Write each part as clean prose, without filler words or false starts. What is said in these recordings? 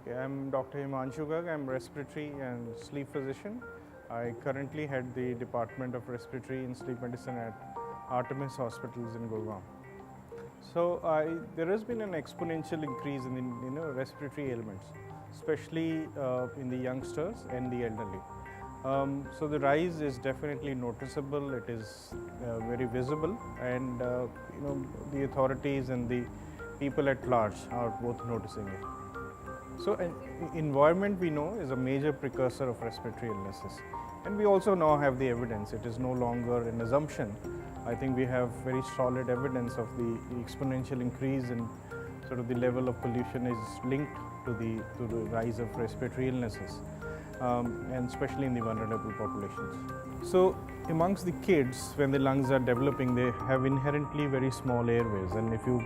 Okay, I'm Dr. Himanshu Garg. I'm respiratory and sleep physician. I currently head the Department of Respiratory and Sleep Medicine at Artemis hospitals in Gurgaon. So there has been an exponential increase in respiratory ailments, especially in the youngsters and the elderly. So the rise is definitely noticeable. It is very visible, and the authorities and the people at large are both noticing it. So environment, we know, is a major precursor of respiratory illnesses, and we also now have the evidence. It is no longer an assumption. I think we have very solid evidence of the exponential increase in sort of the level of pollution is linked to the rise of respiratory illnesses, and especially in the vulnerable populations. So amongst the kids, when the lungs are developing, they have inherently very small airways, and if you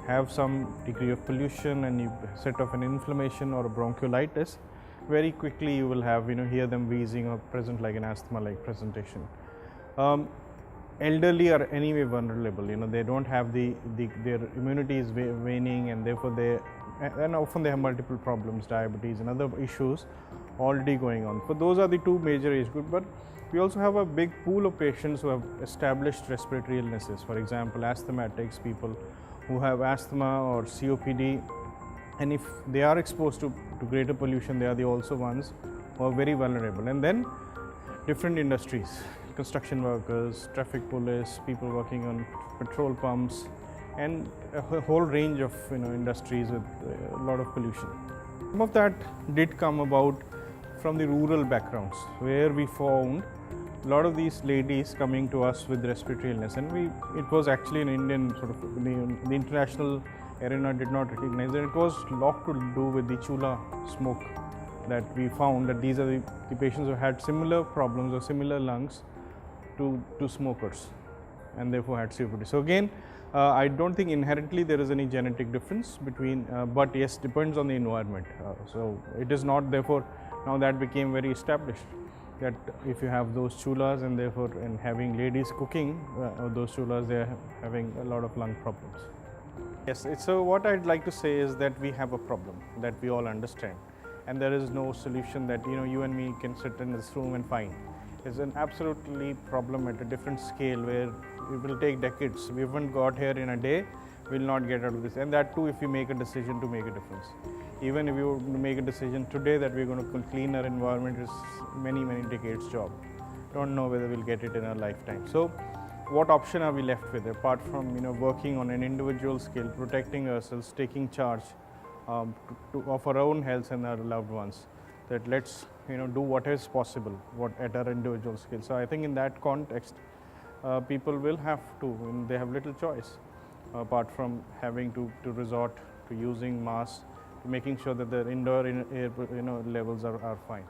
have some degree of pollution and you set off an inflammation or a bronchiolitis, very quickly you will have hear them wheezing or present like an asthma-like presentation. Elderly are anyway vulnerable. They don't have their immunity is waning, and therefore often they have multiple problems, diabetes and other issues already going on. For those are the two major age groups, but we also have a big pool of patients who have established respiratory illnesses. For example, asthmatics, people who have asthma or COPD, and if they are exposed to greater pollution, they are the also ones who are very vulnerable. And then different industries, construction workers, traffic police, people working on petrol pumps, and a whole range of industries with a lot of pollution. Some of that did come about from the rural backgrounds, where we found a lot of these ladies coming to us with respiratory illness, and it was actually an Indian sort of the international arena did not recognize it. It was a lot to do with the chula smoke, that we found that these are the patients who had similar problems or similar lungs to smokers, and therefore had COPD. So again, I don't think inherently there is any genetic difference between, but yes, depends on the environment. So it is not, therefore now that became very established, that if you have those chulas and therefore in having ladies cooking those chulas, they are having a lot of lung problems. Yes, so what I'd like to say is that we have a problem that we all understand, and there is no solution that you and me can sit in this room and find. It's an absolutely problem at a different scale where it will take decades. We haven't got here in a day, we'll not get out of this, and that too if you make a decision to make a difference. Even if you make a decision today that we're going to clean our environment, is many decades job. Don't know whether we'll get it in our lifetime. So what option are we left with apart from working on an individual scale, protecting ourselves, taking charge of our own health and our loved ones, that let's do what is possible at our individual scale. So I think in that context, people will have to, they have little choice apart from having to resort to using masks, making sure that their indoor air levels are fine.